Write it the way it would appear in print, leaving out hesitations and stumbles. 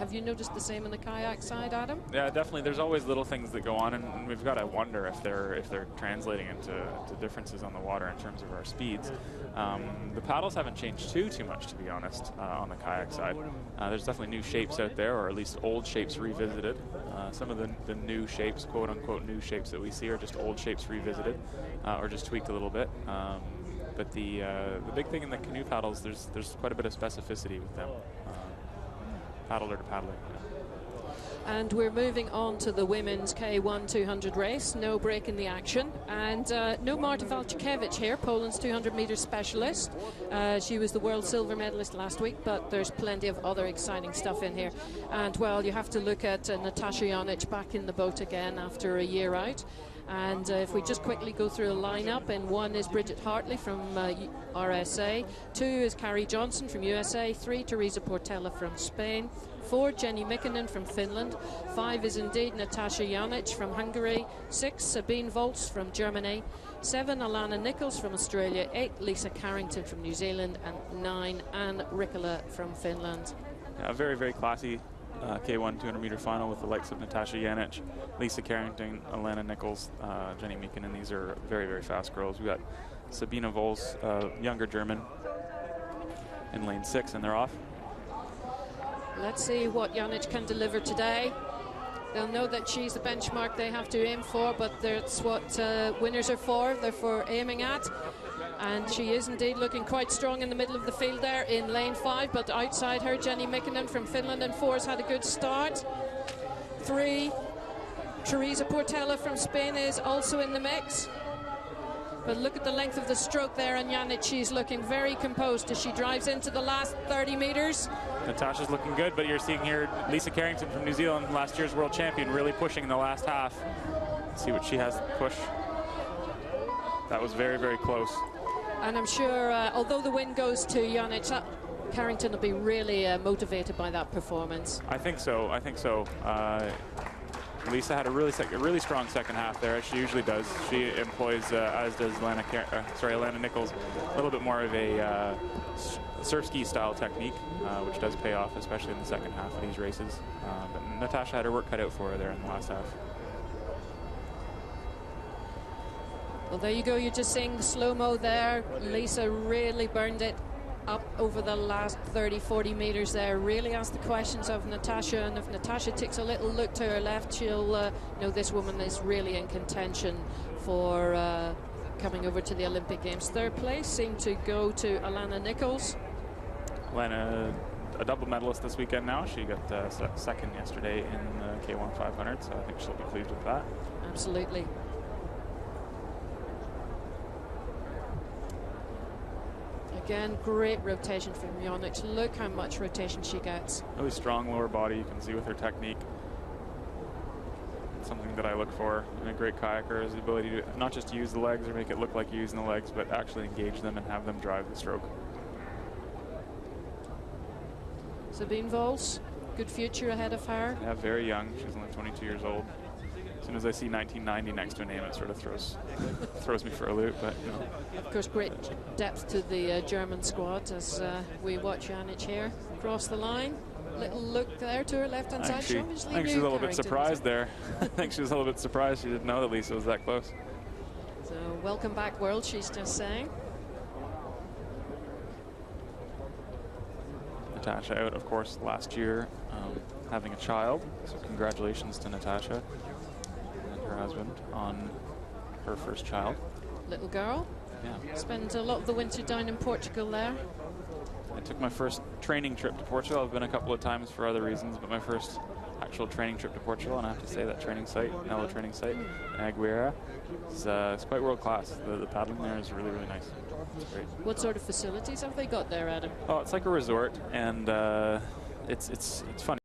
Have you noticed the same on the kayak side, Adam? Yeah, definitely. There's always little things that go on, and we've got to wonder if they're translating into differences on the water in terms of our speeds. The paddles haven't changed too much, to be honest, on the kayak side. There's definitely new shapes out there, or at least old shapes revisited. Some of the new shapes, quote unquote new shapes that we see, are just old shapes revisited, or just tweaked a little bit. But the big thing in the canoe paddles, there's quite a bit of specificity with them, paddler to paddler. And we're moving on to the women's K1 200 race. No break in the action. And no Marta Walczkiewicz here, Poland's 200-meter specialist. She was the world silver medalist last week, but there's plenty of other exciting stuff in here. And, well, you have to look at Natasha Jonic back in the boat again after a year out. And if we just quickly go through a lineup, in 1 is Bridget Hartley from RSA, 2 is Carrie Johnston from USA, 3 Teresa Portela from Spain, 4 Jenny Mikkonen from Finland, 5 is indeed Natasha Jonic from Hungary, 6 Sabine Volz from Germany, 7 Alana Nicholls from Australia, 8 Lisa Carrington from New Zealand, and 9 Anne Rikala from Finland. Yeah, very, very classy K1 200-meter final with the likes of Natasha Jonic, Lisa Carrington, Alana Nicholls, Jenny Mikkonen. These are very, very fast girls. We got Sabine Volz, younger German, in lane 6, and they're off. Let's see what Jonic can deliver today. They'll know that she's the benchmark they have to aim for, but that's what winners are for. They're for aiming at. And she is indeed looking quite strong in the middle of the field there in lane 5, but outside her, Jenny Mikkonen from Finland in 4 has had a good start. 3, Teresa Portela from Spain is also in the mix. But look at the length of the stroke there, and Jonic, she's looking very composed as she drives into the last 30 meters. Natasha's looking good, but you're seeing here Lisa Carrington from New Zealand, last year's world champion, really pushing in the last half. Let's see what she has to push. That was very, very close. And I'm sure, although the win goes to Jonic, Carrington will be really motivated by that performance. I think so. I think so. Lisa had a really strong second half there, as she usually does. She employs, as does Alana Nicholls, a little bit more of a surf ski style technique, which does pay off, especially in the second half of these races. But Natasha had her work cut out for her there in the last half. Well, there you go. You're just seeing the slow-mo there. Lisa really burned it up over the last 30, 40 meters there. Really asked the questions of Natasha, and if Natasha takes a little look to her left, she'll know this woman is really in contention for coming over to the Olympic Games. Third place seemed to go to Alana Nicholls. Alana, a double medalist this weekend now. She got second yesterday in the K1 500, so I think she'll be pleased with that. Absolutely. Again, great rotation from Jonic. Look how much rotation she gets. Really strong lower body, you can see with her technique. It's something that I look for in a great kayaker, is the ability to not just use the legs or make it look like you're using the legs, but actually engage them and have them drive the stroke. Sabine Volz, good future ahead of her. Yeah, very young. She's only 22 years old. As soon as I see 1990 next to a name, it sort of throws me for a loop. But you know. Of course, great depth to the German squad as we watch Jonic here cross the line. Little look there to her left-hand side. I think she's a little bit surprised there. I think she was a little bit surprised. She didn't know that Lisa was that close. So welcome back, world, she's just saying. Natasha out, of course, last year, having a child. So congratulations to Natasha and her husband on her first child. Little girl. Yeah. Spent a lot of the winter down in Portugal there. I took my first training trip to Portugal. I've been a couple of times for other reasons, but my first actual training trip to Portugal, and I have to say that training site, Elo training site in Aguilera, is quite world class. The paddling there is really, really nice. It's great. What sort of facilities have they got there, Adam? Oh, it's like a resort, and it's fun.